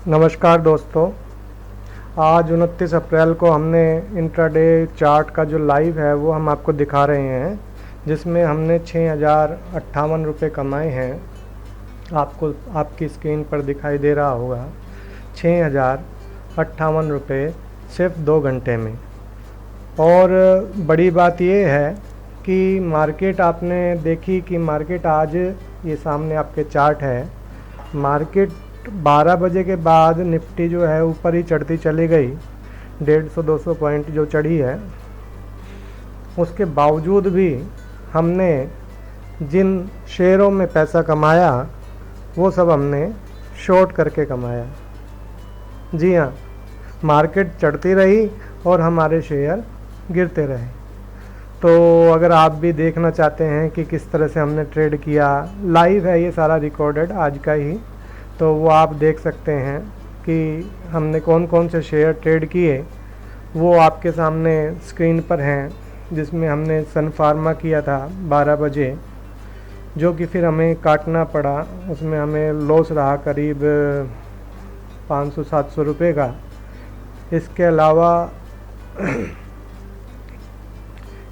नमस्कार दोस्तों। आज 29 अप्रैल को हमने इंट्राडे चार्ट का जो लाइव है वो हम आपको दिखा रहे हैं, जिसमें हमने 6058 रुपये कमाए हैं। आपको आपकी स्क्रीन पर दिखाई दे रहा होगा 6058 रुपये सिर्फ 2 घंटे में। और बड़ी बात ये है कि मार्केट आपने देखी कि मार्केट आज, ये सामने आपके चार्ट है, मार्केट 12 बजे के बाद निफ्टी जो है ऊपर ही चढ़ती चली गई। 150-200 पॉइंट जो चढ़ी है, उसके बावजूद भी हमने जिन शेयरों में पैसा कमाया वो सब हमने शॉर्ट करके कमाया। जी हाँ, मार्केट चढ़ती रही और हमारे शेयर गिरते रहे। तो अगर आप भी देखना चाहते हैं कि किस तरह से हमने ट्रेड किया, लाइव है ये सारा रिकॉर्डेड आज का ही, तो वो आप देख सकते हैं कि हमने कौन कौन से शेयर ट्रेड किए। वो आपके सामने स्क्रीन पर हैं, जिसमें हमने सन फार्मा किया था 12 बजे, जो कि फिर हमें काटना पड़ा। उसमें हमें लॉस रहा करीब 500-700 रुपये का। इसके अलावा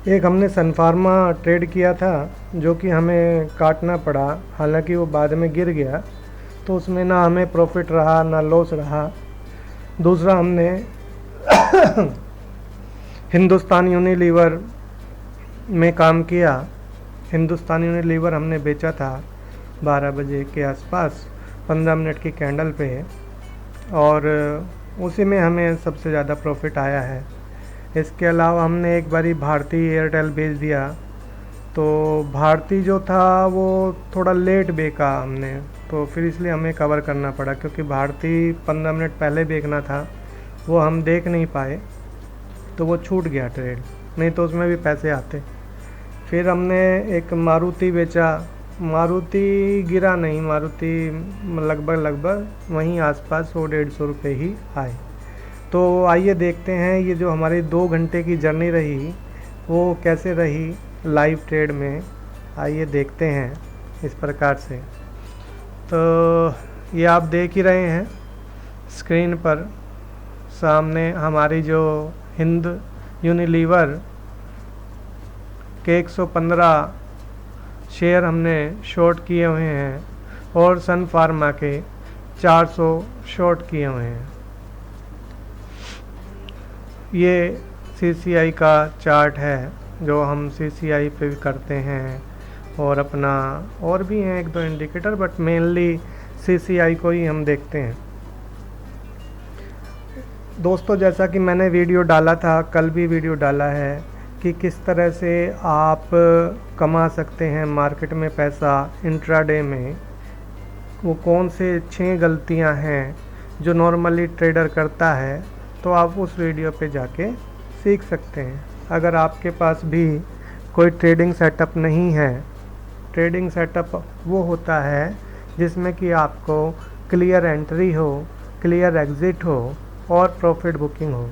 एक हमने सन फार्मा ट्रेड किया था जो कि हमें काटना पड़ा, हालांकि वो बाद में गिर गया, तो उसमें ना हमें प्रॉफिट रहा ना लॉस रहा। दूसरा हमने हिंदुस्तान यूनिलीवर में काम किया। हिंदुस्तान यूनिलीवर हमने बेचा था 12 बजे के आसपास 15 मिनट की कैंडल पे, और उसी में हमें सबसे ज़्यादा प्रॉफिट आया है। इसके अलावा हमने एक बारी भारती एयरटेल बेच दिया, तो भारती जो था वो थोड़ा लेट बेचा हमने, तो फिर इसलिए हमें कवर करना पड़ा, क्योंकि भारती 15 मिनट पहले बेचना था, वो हम देख नहीं पाए, तो वो छूट गया ट्रेड, नहीं तो उसमें भी पैसे आते। फिर हमने एक मारुति बेचा। मारुति गिरा नहीं, मारुति लगभग वहीं आसपास 100-150 रुपये ही आए। तो आइए देखते हैं ये जो हमारी 2 घंटे की जर्नी रही वो कैसे रही लाइव ट्रेड में। आइए देखते हैं इस प्रकार से। तो ये आप देख ही रहे हैं स्क्रीन पर सामने हमारी जो हिंद यूनिलीवर के 115 शेयर हमने शॉर्ट किए हुए हैं, और सन फार्मा के 400 शॉर्ट किए हुए हैं। ये CCI का चार्ट है जो हम CCI पे भी करते हैं, और अपना और भी हैं 1-2 इंडिकेटर, बट मेनली CCI को ही हम देखते हैं। दोस्तों, जैसा कि मैंने वीडियो डाला था, कल भी वीडियो डाला है कि किस तरह से आप कमा सकते हैं मार्केट में पैसा इंट्राडे में। वो कौन से 6 गलतियां हैं जो नॉर्मली ट्रेडर करता है, तो आप उस वीडियो पे जाके सीख सकते हैं। अगर आपके पास भी कोई ट्रेडिंग सेटअप नहीं है, ट्रेडिंग सेटअप वो होता है जिसमें कि आपको क्लियर एंट्री हो, क्लियर एग्ज़िट हो और प्रॉफिट बुकिंग हो।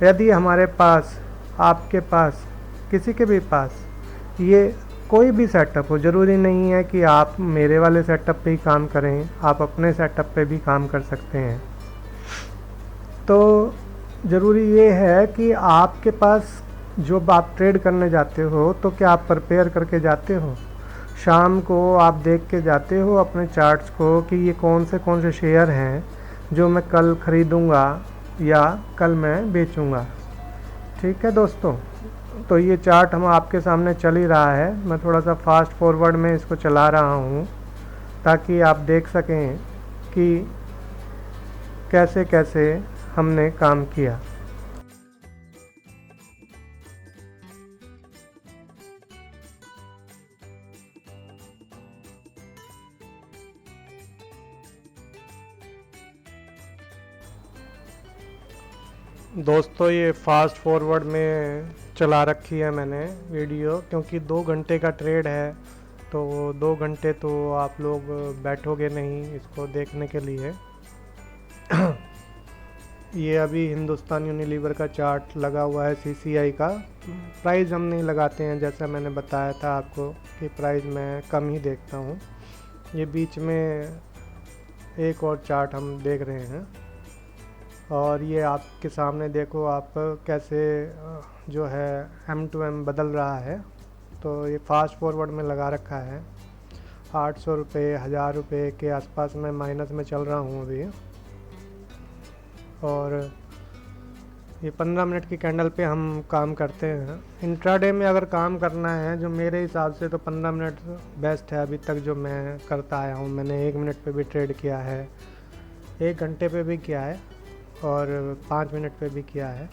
यदि हमारे पास, आपके पास, किसी के भी पास ये कोई भी सेटअप हो, ज़रूरी नहीं है कि आप मेरे वाले सेटअप पे ही काम करें, आप अपने सेटअप पे भी काम कर सकते हैं। तो ज़रूरी ये है कि आपके पास जो आप ट्रेड करने जाते हो, तो क्या आप प्रिपेयर करके जाते हो? शाम को आप देख के जाते हो अपने चार्ट्स को कि ये कौन से शेयर हैं जो मैं कल ख़रीदूँगा या कल मैं बेचूँगा। ठीक है दोस्तों, तो ये चार्ट हम आपके सामने चल ही रहा है। मैं थोड़ा सा फास्ट फॉरवर्ड में इसको चला रहा हूँ ताकि आप देख सकें कि कैसे कैसे हमने काम किया। दोस्तों, ये फास्ट फॉरवर्ड में चला रखी है मैंने वीडियो, क्योंकि 2 घंटे का ट्रेड है, तो 2 घंटे तो आप लोग बैठोगे नहीं इसको देखने के लिए। ये अभी हिंदुस्तान यूनिलीवर का चार्ट लगा हुआ है CCI का। प्राइस हम नहीं लगाते हैं, जैसा मैंने बताया था आपको कि प्राइस मैं कम ही देखता हूँ। ये बीच में एक और चार्ट हम देख रहे हैं। और ये आपके सामने देखो आप कैसे जो है M2M बदल रहा है। तो ये फास्ट फॉरवर्ड में लगा रखा है। 800 रुपये 1000 रुपये के आसपास मैं माइनस में चल रहा हूँ अभी। और ये 15 मिनट की कैंडल पे हम काम करते हैं। इंट्राडे में अगर काम करना है जो मेरे हिसाब से तो 15 मिनट बेस्ट है अभी तक जो मैं करता आया हूँ। मैंने 1 मिनट पे भी ट्रेड किया है, 1 घंटे पे भी किया है और 5 मिनट पे भी किया है।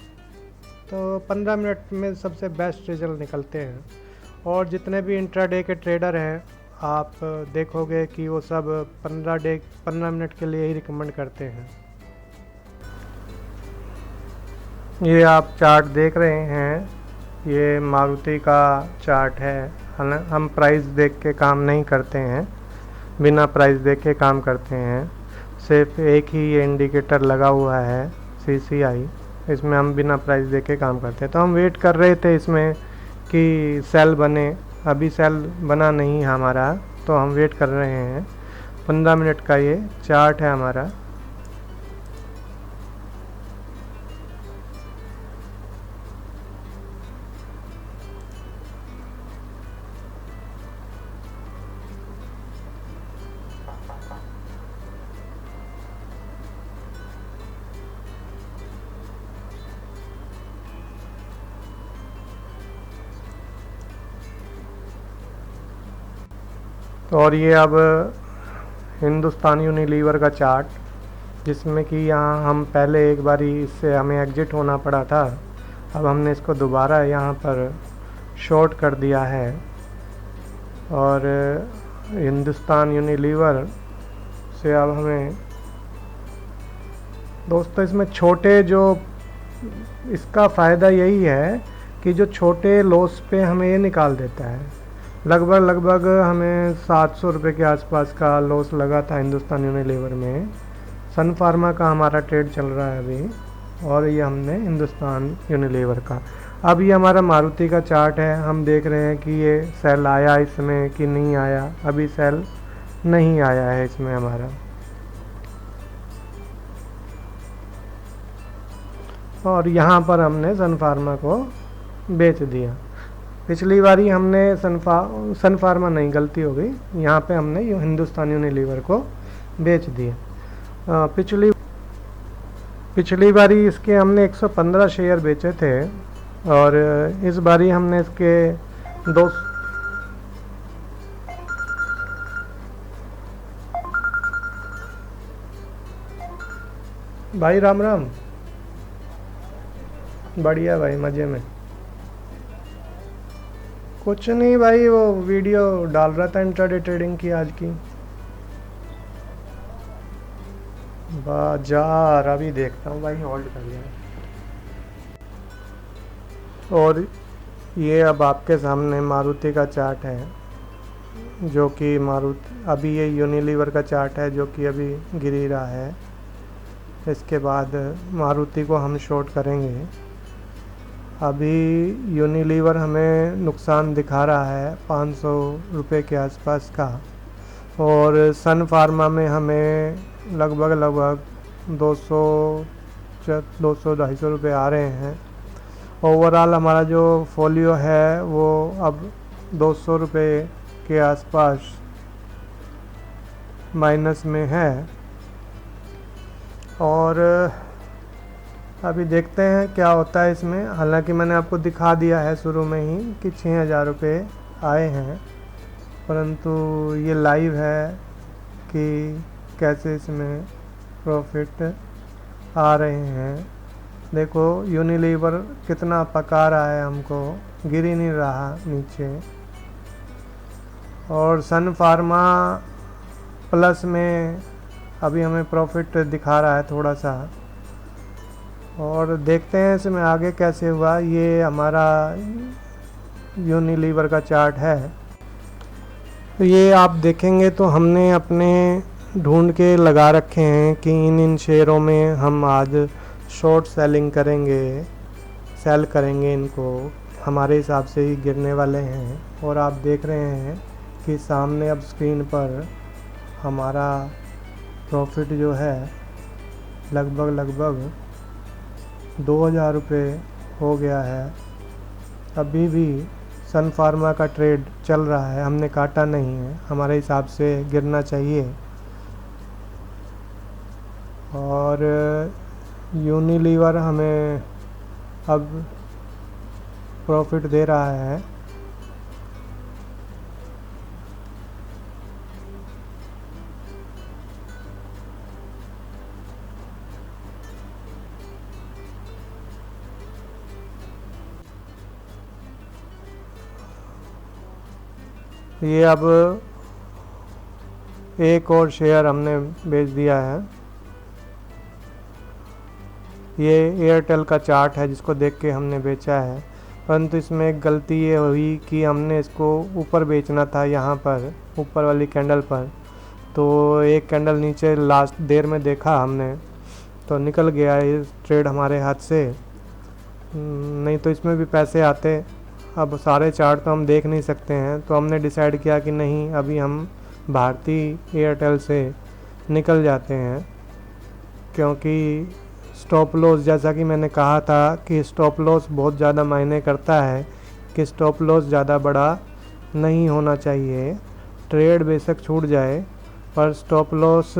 तो 15 मिनट में सबसे बेस्ट रिजल्ट निकलते हैं। और जितने भी इंट्राडे के ट्रेडर हैं आप देखोगे कि वो सब 15 मिनट के लिए ही रिकमेंड करते हैं। ये आप चार्ट देख रहे हैं, ये मारुति का चार्ट है। हम प्राइस देख के काम नहीं करते हैं, बिना प्राइस देख के काम करते हैं। सिर्फ एक ही ये इंडिकेटर लगा हुआ है CCI, इसमें हम बिना प्राइस देख के काम करते हैं। तो हम वेट कर रहे थे इसमें कि सेल बने, अभी सेल बना नहीं हमारा, तो हम वेट कर रहे हैं। 15 मिनट का ये चार्ट है हमारा। और ये अब हिंदुस्तान यूनिलीवर का चार्ट, जिसमें कि यहाँ हम पहले एक बारी इससे हमें एग्जिट होना पड़ा था। अब हमने इसको दोबारा यहाँ पर शॉर्ट कर दिया है। और हिंदुस्तान यूनिलीवर से अब हमें दोस्तों इसमें छोटे जो इसका फ़ायदा यही है कि जो छोटे लॉस पे हमें ये निकाल देता है। लगभग हमें 700 रुपये के आसपास का लॉस लगा था हिंदुस्तान यूनिलीवर में। सन फार्मा का हमारा ट्रेड चल रहा है अभी, और ये हमने हिंदुस्तान यूनिलीवर का। अब ये हमारा मारुति का चार्ट है। हम देख रहे हैं कि ये सेल आया इसमें कि नहीं आया। अभी सेल नहीं आया है इसमें हमारा। और यहाँ पर हमने सन फार्मा को बेच दिया। पिछली बारी हमने सन फार्मा नहीं, गलती हो गई, यहाँ पे हमने हिंदुस्तान यूनिलीवर को बेच दिया। पिछली बारी इसके हमने 115 शेयर बेचे थे और इस बारी हमने इसके दो भाई राम राम। बढ़िया भाई, मज़े में। कुछ नहीं भाई, वो वीडियो डाल रहा था इंट्राडे ट्रेडिंग की आज की। बाजार अभी देखता हूँ भाई, होल्ड कर लिया। और ये अब आपके सामने मारुति का चार्ट है, जो कि मारुति अभी ये यूनिलीवर का चार्ट है जो कि अभी गिर ही रहा है। इसके बाद मारुति को हम शॉर्ट करेंगे। अभी यूनिलीवर हमें नुकसान दिखा रहा है 500 रुपये के आसपास का, और सन फार्मा में हमें लगभग 200-250 रुपये आ रहे हैं। ओवरऑल हमारा जो फोलियो है वो अब 200 रुपये के आसपास माइनस में है। और अभी देखते हैं क्या होता है इसमें। हालांकि मैंने आपको दिखा दिया है शुरू में ही कि 6000 रुपये आए हैं, परंतु ये लाइव है कि कैसे इसमें प्रॉफिट आ रहे हैं। देखो यूनिलीवर कितना पका रहा है हमको, गिर ही नहीं रहा नीचे। और सन फार्मा प्लस में अभी हमें प्रॉफिट दिखा रहा है थोड़ा सा। और देखते हैं इसमें आगे कैसे हुआ। ये हमारा यूनिलीवर का चार्ट है। तो ये आप देखेंगे तो हमने अपने ढूंढ के लगा रखे हैं कि इन शेयरों में हम आज शॉर्ट सेलिंग करेंगे, सेल करेंगे इनको, हमारे हिसाब से ही गिरने वाले हैं। और आप देख रहे हैं कि सामने अब स्क्रीन पर हमारा प्रॉफिट जो है लगभग 2000 रुपये हो गया है। अभी भी सन फार्मा का ट्रेड चल रहा है, हमने काटा नहीं है, हमारे हिसाब से गिरना चाहिए। और यूनिलीवर हमें अब प्रॉफिट दे रहा है। ये अब एक और शेयर हमने बेच दिया है। ये एयरटेल का चार्ट है जिसको देख के हमने बेचा है, परंतु इसमें एक गलती ये हुई कि हमने इसको ऊपर बेचना था, यहाँ पर ऊपर वाली कैंडल पर। तो एक कैंडल नीचे लास्ट देर में देखा हमने, तो निकल गया ये ट्रेड हमारे हाथ से, नहीं तो इसमें भी पैसे आते। अब सारे चार्ट तो हम देख नहीं सकते हैं, तो हमने डिसाइड किया कि नहीं, अभी हम भारतीय एयरटेल से निकल जाते हैं, क्योंकि स्टॉप लॉस, जैसा कि मैंने कहा था कि स्टॉप लॉस बहुत ज़्यादा मायने करता है, कि स्टॉप लॉस ज़्यादा बड़ा नहीं होना चाहिए। ट्रेड बेशक छूट जाए, पर स्टॉप लॉस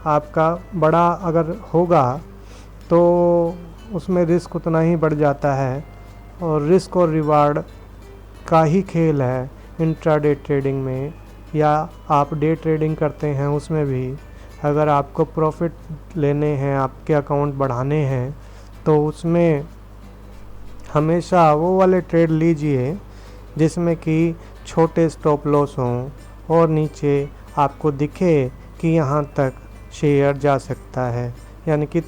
आपका बड़ा अगर होगा तो उसमें रिस्क उतना ही बढ़ जाता है। और रिस्क और रिवार्ड का ही खेल है इंट्राडे ट्रेडिंग में, या आप डे ट्रेडिंग करते हैं उसमें भी। अगर आपको प्रॉफिट लेने हैं, आपके अकाउंट बढ़ाने हैं, तो उसमें हमेशा वो वाले ट्रेड लीजिए जिसमें कि छोटे स्टॉप लॉस हों और नीचे आपको दिखे कि यहाँ तक शेयर जा सकता है। यानी कि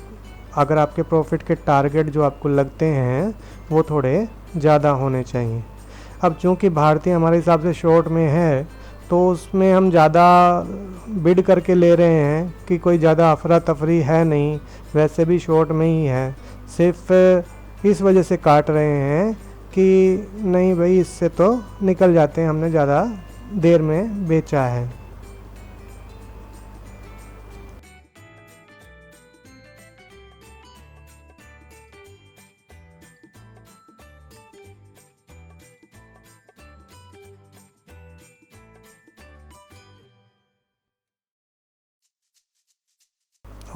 अगर आपके प्रॉफिट के टारगेट जो आपको लगते हैं वो थोड़े ज़्यादा होने चाहिए। अब चूंकि भारतीय हमारे हिसाब से शॉर्ट में है, तो उसमें हम ज़्यादा बिड करके ले रहे हैं कि कोई ज़्यादा अफरा तफरी है नहीं, वैसे भी शॉर्ट में ही है। सिर्फ इस वजह से काट रहे हैं कि नहीं भाई, इससे तो निकल जाते हैं, हमने ज़्यादा देर में बेचा है।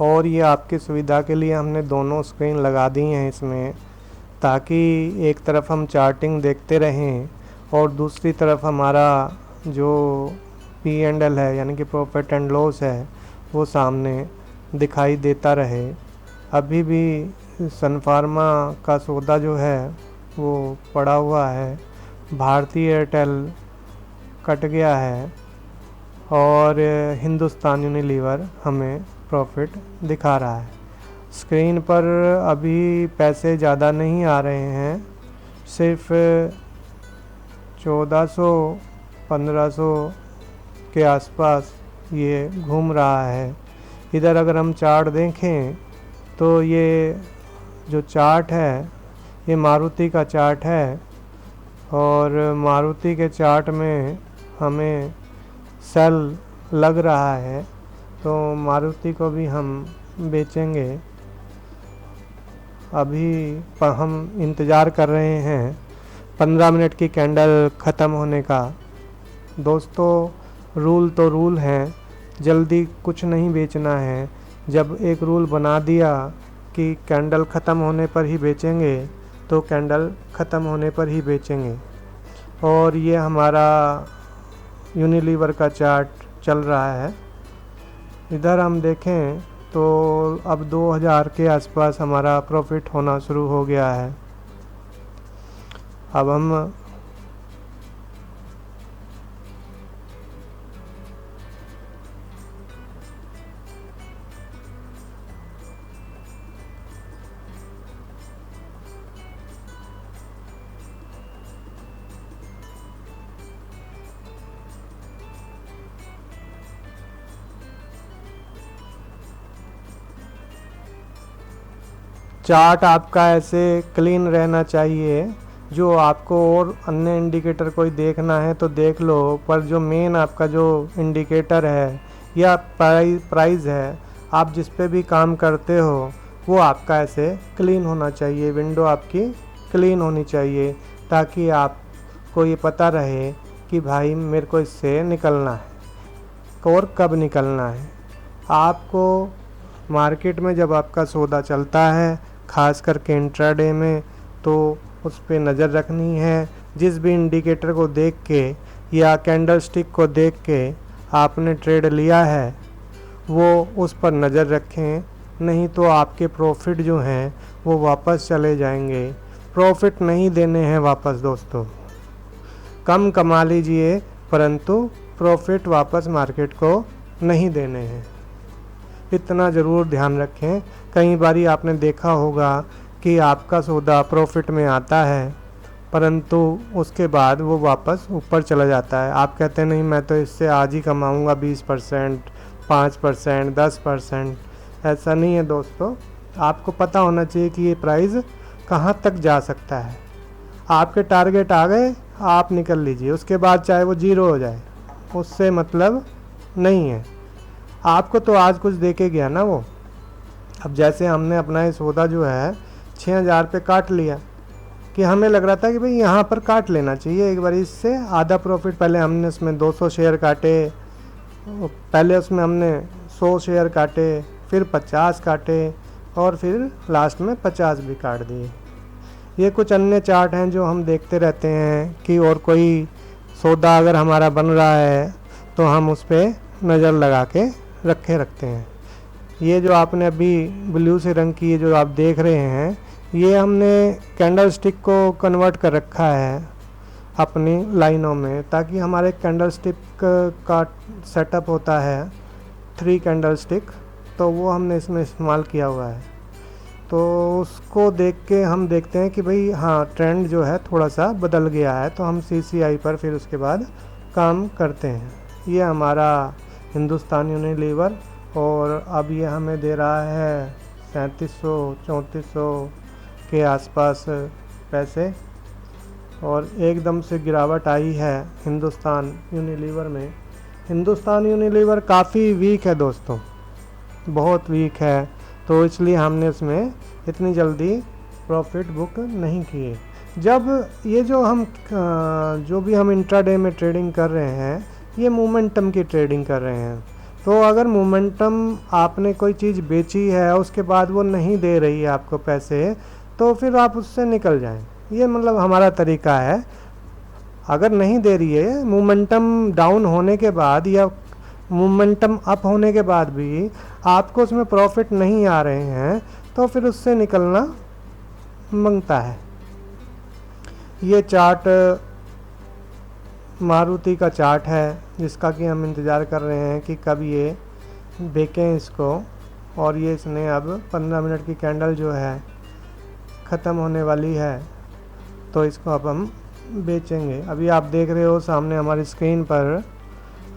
और ये आपकी सुविधा के लिए हमने दोनों स्क्रीन लगा दी हैं इसमें, ताकि एक तरफ हम चार्टिंग देखते रहें और दूसरी तरफ हमारा जो P&L है, यानी कि प्रॉफिट एंड लॉस है, वो सामने दिखाई देता रहे। अभी भी सन फार्मा का सौदा जो है वो पड़ा हुआ है, भारतीय एयरटेल कट गया है और हिंदुस्तान यूनिलीवर हमें प्रॉफिट दिखा रहा है। स्क्रीन पर अभी पैसे ज़्यादा नहीं आ रहे हैं, सिर्फ 1400-1500 के आसपास ये घूम रहा है। इधर अगर हम चार्ट देखें तो ये जो चार्ट है ये मारुति का चार्ट है, और मारुति के चार्ट में हमें सेल लग रहा है, तो मारुति को भी हम बेचेंगे। अभी हम इंतज़ार कर रहे हैं 15 मिनट की कैंडल ख़त्म होने का। दोस्तों, रूल तो रूल हैं, जल्दी कुछ नहीं बेचना है। जब एक रूल बना दिया कि कैंडल ख़त्म होने पर ही बेचेंगे, तो कैंडल ख़त्म होने पर ही बेचेंगे। और ये हमारा यूनिलीवर का चार्ट चल रहा है। इधर हम देखें तो अब 2000 के आसपास हमारा प्रॉफिट होना शुरू हो गया है। अब हम चार्ट आपका ऐसे क्लीन रहना चाहिए। जो आपको और अन्य इंडिकेटर कोई देखना है तो देख लो, पर जो मेन आपका जो इंडिकेटर है या प्राइस है, आप जिस पे भी काम करते हो वो आपका ऐसे क्लीन होना चाहिए, विंडो आपकी क्लीन होनी चाहिए, ताकि आपको ये पता रहे कि भाई मेरे को इससे निकलना है और कब निकलना है। आपको मार्केट में जब आपका सौदा चलता है, ख़ास करके इंट्राडे में, तो उस पे नज़र रखनी है। जिस भी इंडिकेटर को देख के या कैंडल स्टिक को देख के आपने ट्रेड लिया है वो उस पर नज़र रखें, नहीं तो आपके प्रॉफिट जो हैं वो वापस चले जाएंगे। प्रॉफिट नहीं देने हैं वापस दोस्तों, कम कमा लीजिए परंतु प्रॉफिट वापस मार्केट को नहीं देने हैं, इतना ज़रूर ध्यान रखें। कई बारी आपने देखा होगा कि आपका सौदा प्रॉफिट में आता है परंतु उसके बाद वो वापस ऊपर चला जाता है। आप कहते हैं नहीं मैं तो इससे आज ही कमाऊंगा 20%, 5%, 10%। ऐसा नहीं है दोस्तों, आपको पता होना चाहिए कि ये प्राइस कहाँ तक जा सकता है। आपके टारगेट आ गए, आप निकल लीजिए, उसके बाद चाहे वो जीरो हो जाए उससे मतलब नहीं है। आपको तो आज कुछ दे के गया ना वो। अब जैसे हमने अपना ये सौदा जो है 6000 पे काट लिया कि हमें लग रहा था कि भाई यहाँ पर काट लेना चाहिए एक बार, इससे आधा प्रॉफिट। पहले हमने उसमें 200 शेयर काटे, पहले उसमें हमने 100 शेयर काटे, फिर 50 काटे और फिर लास्ट में 50 भी काट दिए। ये कुछ अन्य चार्ट हैं जो हम देखते रहते हैं कि और कोई सौदा अगर हमारा बन रहा है तो हम उस पर नज़र लगा के रखते हैं। ये जो आपने अभी ब्लू से रंग की ये जो आप देख रहे हैं, ये हमने कैंडल स्टिक को कन्वर्ट कर रखा है अपनी लाइनों में, ताकि हमारे कैंडल स्टिक का सेटअप होता है 3 कैंडल स्टिक, तो वो हमने इसमें इस्तेमाल किया हुआ है। तो उसको देख के हम देखते हैं कि भाई हाँ ट्रेंड जो है थोड़ा सा बदल गया है, तो हम CCI पर फिर उसके बाद काम करते हैं। ये हमारा हिंदुस्तान यूनिलीवर, और अब ये हमें दे रहा है 3700-3400 के आसपास पैसे, और एकदम से गिरावट आई है हिंदुस्तान यूनिलीवर में। हिंदुस्तान यूनिलीवर काफ़ी वीक है दोस्तों, बहुत वीक है, तो इसलिए हमने उसमें इतनी जल्दी प्रॉफिट बुक नहीं किए। जब ये जो भी हम इंट्राडे में ट्रेडिंग कर रहे हैं, ये मोमेंटम की ट्रेडिंग कर रहे हैं। तो अगर मोमेंटम आपने कोई चीज़ बेची है उसके बाद वो नहीं दे रही है आपको पैसे, तो फिर आप उससे निकल जाएं। ये मतलब हमारा तरीका है। अगर नहीं दे रही है, मोमेंटम डाउन होने के बाद या मोमेंटम अप होने के बाद भी आपको उसमें प्रॉफिट नहीं आ रहे हैं, तो फिर उससे निकलना मांगता है। ये चार्ट मारुति का चार्ट है जिसका कि हम इंतज़ार कर रहे हैं कि कब ये बेचें इसको, और ये इसने अब 15 मिनट की कैंडल जो है ख़त्म होने वाली है, तो इसको अब हम बेचेंगे। अभी आप देख रहे हो सामने हमारी स्क्रीन पर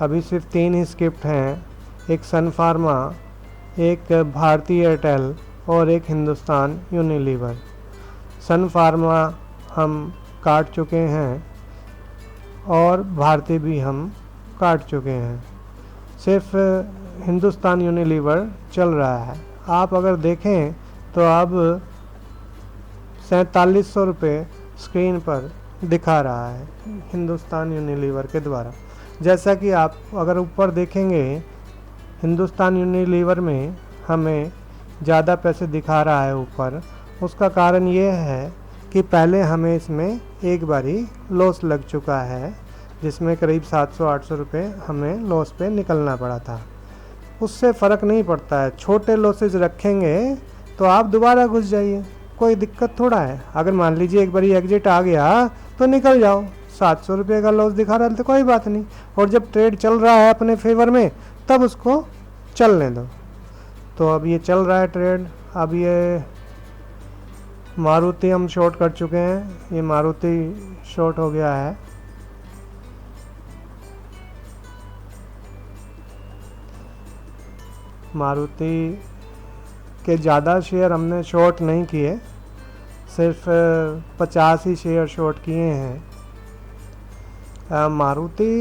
अभी सिर्फ 3 ही स्किप्ट हैं, एक सन फार्मा, एक भारती एयरटेल और एक हिंदुस्तान यूनिलीवर। सन फार्मा हम काट चुके हैं और भारती भी हम काट चुके हैं, सिर्फ हिंदुस्तान यूनिलीवर चल रहा है। आप अगर देखें तो अब 4700 रुपये स्क्रीन पर दिखा रहा है हिंदुस्तान यूनिलीवर के द्वारा। जैसा कि आप अगर ऊपर देखेंगे हिंदुस्तान यूनिलीवर में हमें ज़्यादा पैसे दिखा रहा है ऊपर, उसका कारण ये है कि पहले हमें इसमें एक बारी लॉस लग चुका है, जिसमें करीब 700-800 रुपये हमें लॉस पे निकलना पड़ा था। उससे फ़र्क नहीं पड़ता है, छोटे लॉसेज रखेंगे तो आप दोबारा घुस जाइए, कोई दिक्कत थोड़ा है। अगर मान लीजिए एक बारी एग्जिट आ गया तो निकल जाओ, 700 रुपये का लॉस दिखा रहा है तो कोई बात नहीं, और जब ट्रेड चल रहा है अपने फेवर में तब उसको चलने दो। तो अब ये चल रहा है ट्रेड। अब ये मारुति हम शॉर्ट कर चुके हैं, ये मारुति शॉर्ट हो गया है। मारुति के ज़्यादा शेयर हमने शॉर्ट नहीं किए, सिर्फ 50 ही शेयर शॉर्ट किए हैं। मारुति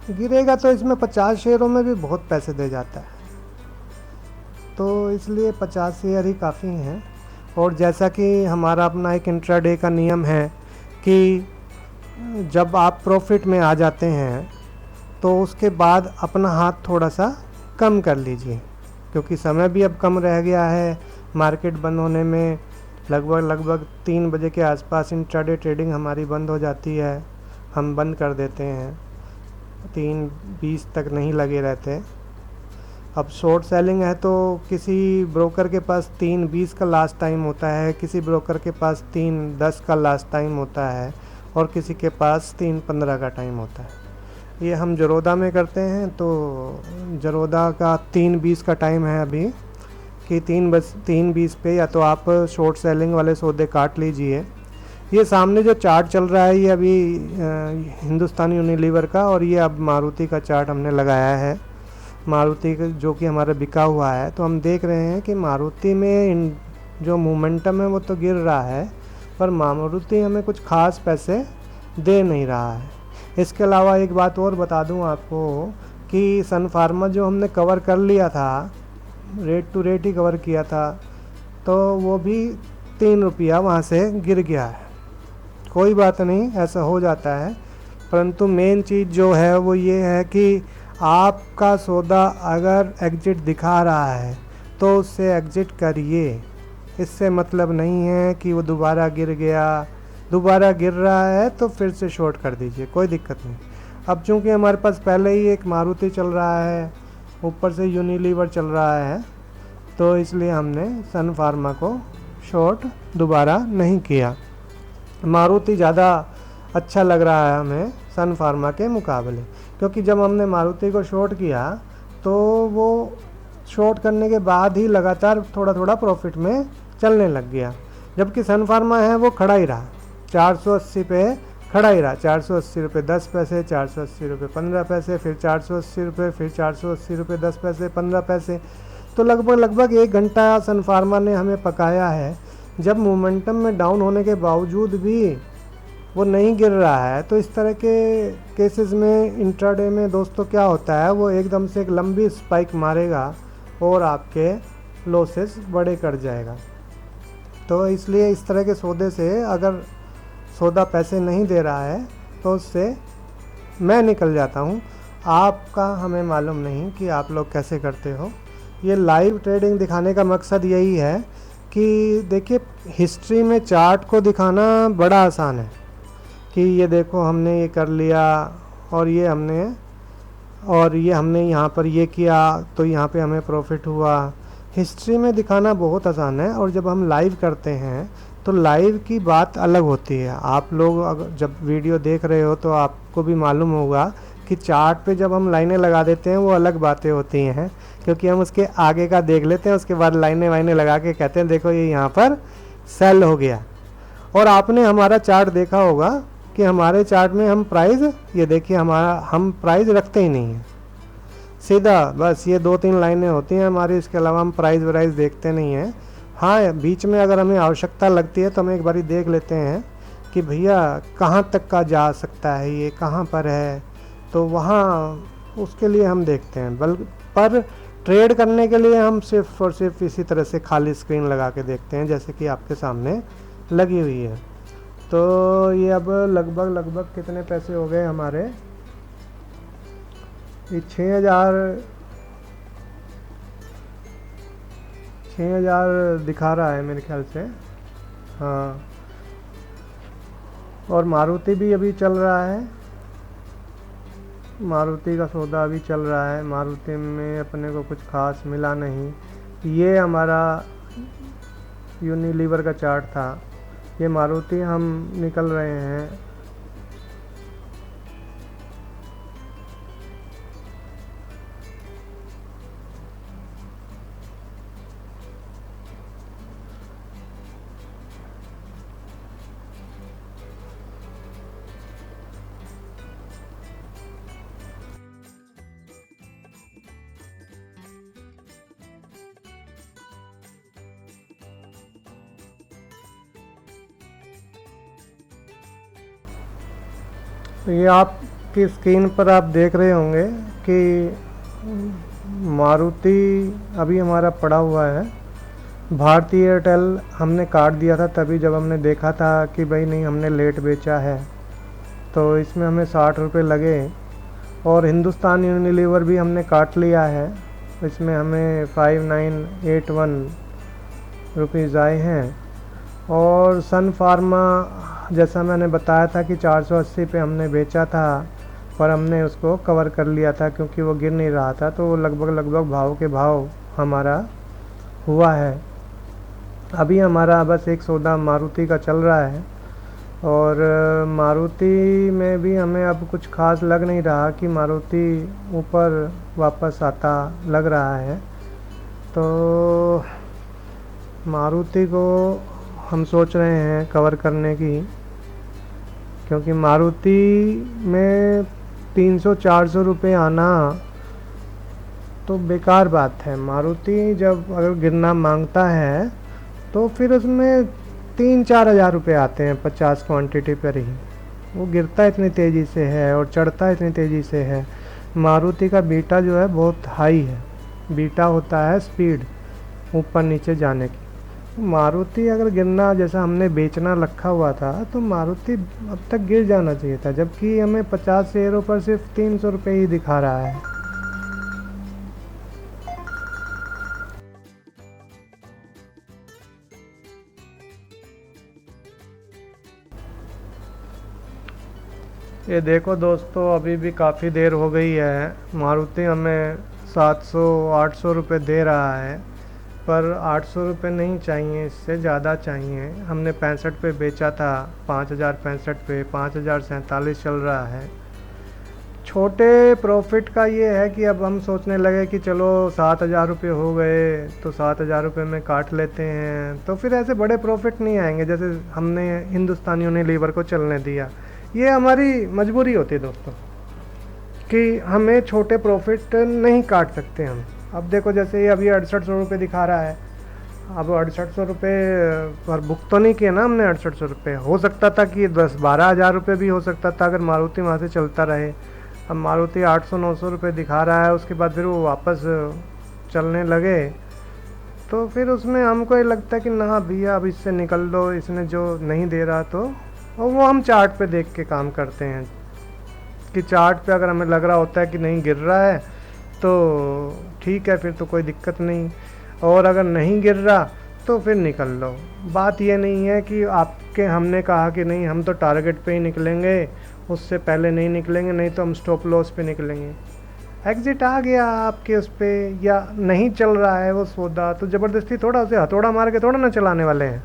गिरेगा तो इसमें 50 शेयरों में भी बहुत पैसे दे जाता है, तो इसलिए 50 शेयर ही काफ़ी हैं। और जैसा कि हमारा अपना एक इंट्राडे का नियम है कि जब आप प्रॉफिट में आ जाते हैं तो उसके बाद अपना हाथ थोड़ा सा कम कर लीजिए, क्योंकि समय भी अब कम रह गया है। मार्केट बंद होने में लगभग 3 बजे के आसपास इंट्राडे ट्रेडिंग हमारी बंद हो जाती है, हम बंद कर देते हैं, 3:20 तक नहीं लगे रहते। अब शॉर्ट सेलिंग है तो किसी ब्रोकर के पास 3:20 का लास्ट टाइम होता है, किसी ब्रोकर के पास 3:10 का लास्ट टाइम होता है, और किसी के पास 3:15 का टाइम होता है। ये हम जरोदा में करते हैं, तो जरोदा का 3:20 का टाइम है अभी, कि 3:20 पे या तो आप शॉर्ट सेलिंग वाले सौदे काट लीजिए। ये सामने जो चार्ट चल रहा है ये अभी हिंदुस्तान यूनिलीवर का, और ये अब मारुति का चार्ट हमने लगाया है, मारुति जो कि हमारा बिका हुआ है। तो हम देख रहे हैं कि मारुति में जो मोमेंटम है वो तो गिर रहा है, पर मारुति हमें कुछ खास पैसे दे नहीं रहा है। इसके अलावा एक बात और बता दूं आपको कि सन फार्मा जो हमने कवर कर लिया था, रेट टू रेट ही कवर किया था, तो वो भी 3 रुपया वहाँ से गिर गया है। कोई बात नहीं, ऐसा हो जाता है, परंतु मेन चीज़ जो है वो ये है कि आपका सौदा अगर एग्जिट दिखा रहा है तो उससे एग्जिट करिए। इससे मतलब नहीं है कि वो दोबारा गिर गया, दोबारा गिर रहा है तो फिर से शॉर्ट कर दीजिए, कोई दिक्कत नहीं। अब चूंकि हमारे पास पहले ही एक मारुति चल रहा है, ऊपर से यूनिलीवर चल रहा है, तो इसलिए हमने सन फार्मा को शॉर्ट दोबारा नहीं किया। मारुति ज़्यादा अच्छा लग रहा है हमें सन फार्मा के मुकाबले, क्योंकि जब हमने मारुति को शॉर्ट किया तो वो शॉर्ट करने के बाद ही लगातार थोड़ा थोड़ा प्रॉफिट में चलने लग गया, जबकि सन फार्मा है वो खड़ा ही रहा, 480 पे खड़ा ही रहा। 480 रुपये 10 पैसे, 480 रुपये 15 पैसे, फिर 480 रुपये, फिर 480 रुपये 10 पैसे 15 पैसे। तो लगभग 1 घंटा सन फार्मा ने हमें पकाया है, जब मोमेंटम में डाउन होने के बावजूद भी वो नहीं गिर रहा है। तो इस तरह के केसेस में इंट्राडे में दोस्तों क्या होता है, वो एकदम से एक लंबी स्पाइक मारेगा और आपके लॉसेस बड़े कर जाएगा। तो इसलिए इस तरह के सौदे से अगर सौदा पैसे नहीं दे रहा है तो उससे मैं निकल जाता हूँ। आपका हमें मालूम नहीं कि आप लोग कैसे करते हो। ये लाइव ट्रेडिंग दिखाने का मकसद यही है कि देखिए, हिस्ट्री में चार्ट को दिखाना बड़ा आसान है कि ये देखो हमने ये कर लिया, और ये हमने यहाँ पर ये किया तो यहाँ पे हमें प्रॉफिट हुआ। हिस्ट्री में दिखाना बहुत आसान है, और जब हम लाइव करते हैं तो लाइव की बात अलग होती है। आप लोग अगर जब वीडियो देख रहे हो तो आपको भी मालूम होगा कि चार्ट पे जब हम लाइनें लगा देते हैं वो अलग बातें होती हैं, क्योंकि हम उसके आगे का देख लेते हैं, उसके बाद लाइनें वाइनें लगा के कहते हैं देखो ये यहाँ पर सेल हो गया। और आपने हमारा चार्ट देखा होगा कि हमारे चार्ट में हम प्राइस, ये देखिए हम प्राइस रखते ही नहीं हैं, सीधा बस ये 2-3 लाइनें होती हैं हमारी, इसके अलावा हम प्राइस वराइस देखते नहीं हैं। हाँ, बीच में अगर हमें आवश्यकता लगती है तो हम एक बारी देख लेते हैं कि भैया कहाँ तक का जा सकता है, ये कहाँ पर है, तो वहाँ उसके लिए हम देखते हैं। पर ट्रेड करने के लिए हम सिर्फ और सिर्फ इसी तरह से खाली स्क्रीन लगा के देखते हैं, जैसे कि आपके सामने लगी हुई है। तो ये अब लगभग कितने पैसे हो गए हमारे, ये 6,000 दिखा रहा है मेरे ख्याल से। हाँ, और मारुति भी अभी चल रहा है, मारुति का सौदा अभी चल रहा है। मारुति में अपने को कुछ खास मिला नहीं। ये हमारा यूनिलीवर का चार्ट था, ये मारुति हम निकल रहे हैं। तो ये आप आपकी स्क्रीन पर आप देख रहे होंगे कि मारुति अभी हमारा पड़ा हुआ है। भारती एयरटेल हमने काट दिया था तभी, जब हमने देखा था कि भाई नहीं हमने लेट बेचा है, तो इसमें हमें 60 रुपये लगे। और हिंदुस्तान यूनिलीवर भी हमने काट लिया है, इसमें हमें 5981 रुपीज़ आए हैं। और सन फार्मा जैसा मैंने बताया था कि 480 पे हमने बेचा था, पर हमने उसको कवर कर लिया था क्योंकि वो गिर नहीं रहा था, तो वो लगभग भाव के भाव हमारा हुआ है। अभी हमारा बस एक सौदा मारुति का चल रहा है, और मारुति में भी हमें अब कुछ खास लग नहीं रहा कि मारुति ऊपर वापस आता लग रहा है। तो मारुति को हम सोच रहे हैं कवर करने की, क्योंकि मारुति में 300-400 रुपये आना तो बेकार बात है। मारुति जब अगर गिरना मांगता है तो फिर उसमें 3-4 हज़ार रुपये आते हैं 50 क्वांटिटी पर ही। वो गिरता इतनी तेज़ी से है और चढ़ता इतनी तेज़ी से है। मारुति का बीटा जो है बहुत हाई है, बीटा होता है स्पीड ऊपर नीचे जाने की। मारुति अगर गिरना जैसा हमने बेचना रखा हुआ था तो मारुति अब तक गिर जाना चाहिए था, जबकि हमें 50 शेयरों पर सिर्फ 300 रुपये ही दिखा रहा है। ये देखो दोस्तों, अभी भी काफ़ी देर हो गई है। मारुति हमें 700-800 रुपये दे रहा है, पर 800 रुपये नहीं चाहिए, इससे ज़्यादा चाहिए। हमने 65 पे बेचा था, 5065 पे, 5047 चल रहा है। छोटे प्रॉफिट का ये है कि अब हम सोचने लगे कि चलो 7000 रुपये हो गए तो 7000 रुपये में काट लेते हैं, तो फिर ऐसे बड़े प्रॉफिट नहीं आएंगे जैसे हमने हिंदुस्तान यूनिलीवर को चलने दिया। ये हमारी मजबूरी होती है दोस्तों कि हमें छोटे प्रॉफिट नहीं काट सकते हम। अब देखो जैसे ये अभी 6800 रुपये दिखा रहा है, अब 6800 रुपये पर बुक तो नहीं किया ना हमने। 6800 रुपये हो सकता था कि 10-12 हज़ार रुपये भी हो सकता था अगर मारुति वहाँ से चलता रहे। अब मारुति 800-900 रुपये दिखा रहा है, उसके बाद फिर वो वापस चलने लगे, तो फिर उसमें हमको ये लगता है कि ना भैया अब इससे निकल दो, इसने जो नहीं दे रहा तो। और वो हम चार्ट पे देख के काम करते हैं कि चार्ट पे अगर हमें लग रहा होता है कि नहीं गिर रहा है तो ठीक है, फिर तो कोई दिक्कत नहीं, और अगर नहीं गिर रहा तो फिर निकल लो। बात ये नहीं है कि आपके हमने कहा कि नहीं हम तो टारगेट पे ही निकलेंगे, उससे पहले नहीं निकलेंगे, नहीं तो हम स्टॉप लॉस पे निकलेंगे। एग्ज़िट आ गया आपके उस पर या नहीं चल रहा है वो सौदा, तो ज़बरदस्ती थोड़ा उसे हथौड़ा मार के थोड़ा ना चलाने वाले हैं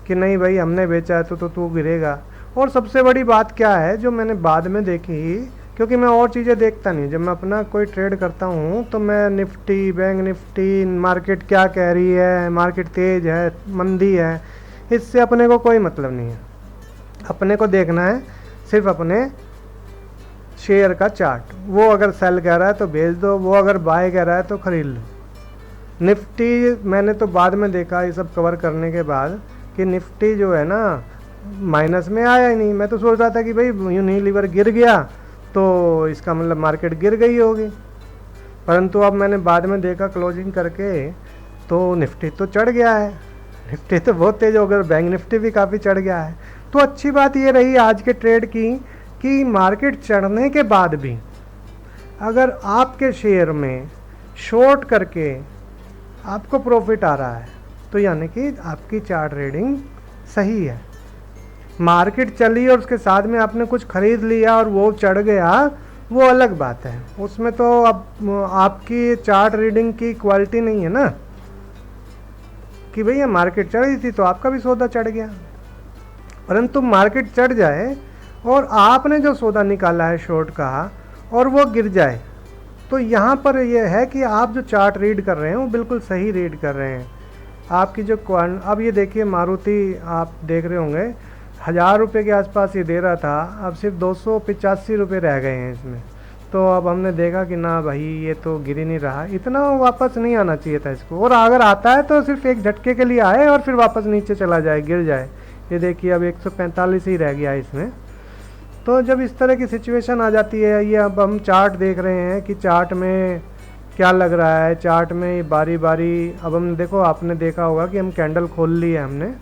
कि नहीं भाई हमने बेचा है तो तू गिरेगा। और सबसे बड़ी बात क्या है जो मैंने बाद में देखी, क्योंकि मैं और चीज़ें देखता नहीं, जब मैं अपना कोई ट्रेड करता हूँ तो मैं निफ्टी, बैंक निफ्टी, मार्केट क्या कह रही है, मार्केट तेज़ है मंदी है, इससे अपने को कोई मतलब नहीं है। अपने को देखना है सिर्फ अपने शेयर का चार्ट। वो अगर सेल कह रहा है तो बेच दो, वो अगर बाय कह रहा है तो ख़रीद लो। निफ्टी मैंने तो बाद में देखा ये सब कवर करने के बाद कि निफ्टी जो है ना माइनस में आया ही नहीं। मैं तो सोच रहा था कि भाई यूनिलीवर गिर गया तो इसका मतलब मार्केट गिर गई होगी, परंतु अब मैंने बाद में देखा क्लोजिंग करके तो निफ्टी तो चढ़ गया है। निफ्टी तो बहुत तेज़ हो गया, बैंक निफ्टी भी काफ़ी चढ़ गया है। तो अच्छी बात ये रही आज के ट्रेड की कि मार्केट चढ़ने के बाद भी अगर आपके शेयर में शॉर्ट करके आपको प्रॉफिट आ रहा है तो यानी कि आपकी चार्ट रीडिंग सही है। मार्केट चली और उसके साथ में आपने कुछ खरीद लिया और वो चढ़ गया, वो अलग बात है। उसमें तो अब आपकी चार्ट रीडिंग की क्वालिटी नहीं है ना कि भैया मार्केट चढ़ रही थी तो आपका भी सौदा चढ़ गया। परंतु मार्केट चढ़ जाए और आपने जो सौदा निकाला है शॉर्ट का और वो गिर जाए, तो यहाँ पर यह है कि आप जो चार्ट रीड कर रहे हैं वो बिल्कुल सही रीड कर रहे हैं। आपकी जो अब ये देखिए मारुति आप देख रहे होंगे 1000 रुपये के आसपास ये दे रहा था, अब सिर्फ 285 रुपये रह गए हैं इसमें। तो अब हमने देखा कि ना भाई ये तो गिर ही नहीं रहा, इतना वापस नहीं आना चाहिए था इसको, और अगर आता है तो सिर्फ एक झटके के लिए आए और फिर वापस नीचे चला जाए, गिर जाए। ये देखिए अब 145 ही रह गया इसमें। तो जब इस तरह की सिचुएशन आ जाती है, ये अब हम चार्ट देख रहे हैं कि चार्ट में क्या लग रहा है। चार्ट में बारी बारी, अब हम देखो, आपने देखा होगा कि हम कैंडल खोल ली है हमने,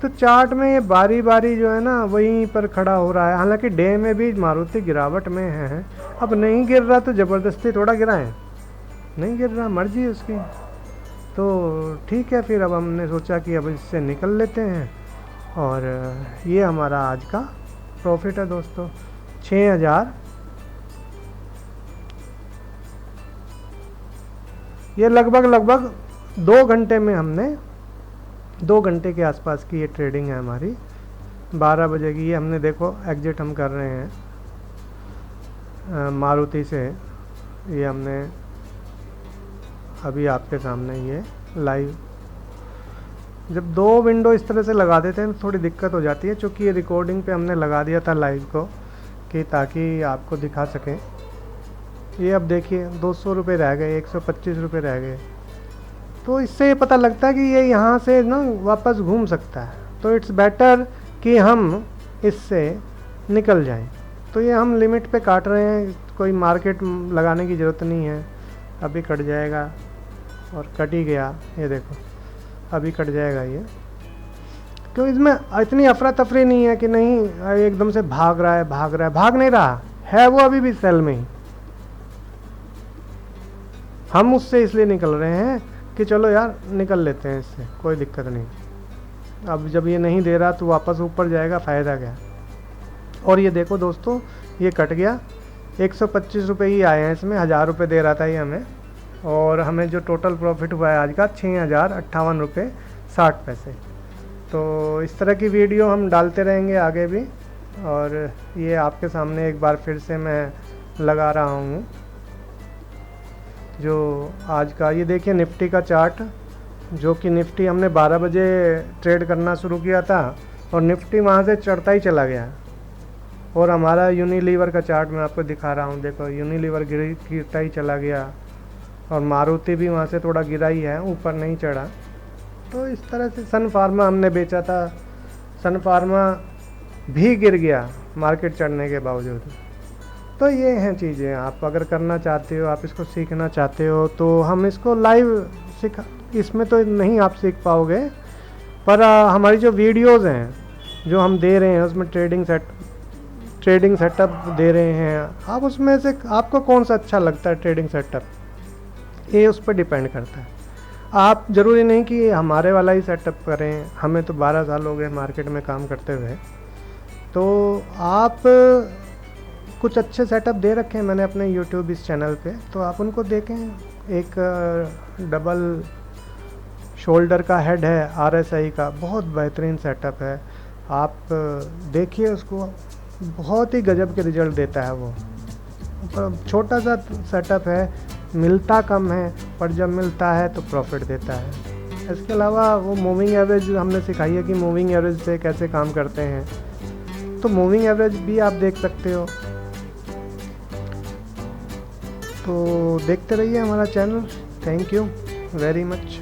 तो चार्ट में ये बारी बारी जो है ना वहीं पर खड़ा हो रहा है। हालांकि डे में भी मारुति गिरावट में है, अब नहीं गिर रहा तो ज़बरदस्ती थोड़ा गिराएं, नहीं गिर रहा, मर्जी उसकी। तो ठीक है, फिर अब हमने सोचा कि अब इससे निकल लेते हैं, और ये हमारा आज का प्रॉफिट है दोस्तों, 6000। ये लगभग 2 घंटे में हमने, 2 घंटे के आसपास की ये ट्रेडिंग है हमारी। 12 बजे की ये हमने, देखो एग्जिट हम कर रहे हैं मारुति से। ये हमने अभी आपके सामने ये लाइव, जब 2 विंडो इस तरह से लगा देते हैं तो थोड़ी दिक्कत हो जाती है, क्योंकि ये रिकॉर्डिंग पे हमने लगा दिया था लाइव को, कि ताकि आपको दिखा सकें। ये अब देखिए 200 रुपये रह गए, 125 रुपये रह गए। तो इससे ये पता लगता है कि ये यहाँ से ना वापस घूम सकता है, तो इट्स बेटर कि हम इससे निकल जाएं। तो ये हम लिमिट पे काट रहे हैं, कोई मार्केट लगाने की ज़रूरत नहीं है। अभी कट जाएगा, और कट ही गया, ये देखो अभी कट जाएगा ये। क्यों इसमें इतनी अफरा तफरी नहीं है कि नहीं एकदम से भाग रहा है, भाग नहीं रहा है, वो अभी भी सेल में ही। हम उससे इसलिए निकल रहे हैं कि चलो यार निकल लेते हैं इससे, कोई दिक्कत नहीं। अब जब ये नहीं दे रहा तो वापस ऊपर जाएगा, फ़ायदा क्या। और ये देखो दोस्तों, ये कट गया, 125 रुपये ही आए हैं इसमें, 1000 रुपये दे रहा था ये हमें, और हमें जो टोटल प्रॉफिट हुआ है आज का 6058 रुपये 60 पैसे। तो इस तरह की वीडियो हम डालते रहेंगे आगे भी, और ये आपके सामने एक बार फिर से मैं लगा रहा हूँ जो आज का। ये देखिए निफ्टी का चार्ट, जो कि निफ्टी हमने 12 बजे ट्रेड करना शुरू किया था, और निफ्टी वहाँ से चढ़ता ही चला गया। और हमारा यूनिलीवर का चार्ट मैं आपको दिखा रहा हूँ, देखो यूनिलीवर गिरता ही चला गया, और मारुति भी वहाँ से थोड़ा गिरा ही है, ऊपर नहीं चढ़ा। तो इस तरह से सन फार्मा हमने बेचा था, सन फार्मा भी गिर गया मार्केट चढ़ने के बावजूद। तो ये हैं चीज़ें, आप अगर करना चाहते हो, आप इसको सीखना चाहते हो, तो हम इसको लाइव इसमें तो नहीं आप सीख पाओगे, पर हमारी जो वीडियोज़ हैं जो हम दे रहे हैं उसमें ट्रेडिंग सेटअप दे रहे हैं, आप उसमें से आपको कौन सा अच्छा लगता है ट्रेडिंग सेटअप, ये उस पर डिपेंड करता है। आप ज़रूरी नहीं कि हमारे वाला ही सेटअप करें, हमें तो 12 साल हो गए मार्केट में काम करते हुए। तो आप कुछ अच्छे सेटअप दे रखे हैं मैंने अपने YouTube इस चैनल पे, तो आप उनको देखें। एक डबल शोल्डर का हेड है RSI का, बहुत बेहतरीन सेटअप है, आप देखिए उसको, बहुत ही गजब के रिजल्ट देता है वो। छोटा सा सेटअप है, मिलता कम है, पर जब मिलता है तो प्रॉफिट देता है। इसके अलावा वो मूविंग एवरेज हमने सिखाई है कि मूविंग एवरेज से कैसे काम करते हैं, तो मूविंग एवरेज भी आप देख सकते हो। तो देखते रहिए हमारा channel. Thank you very much.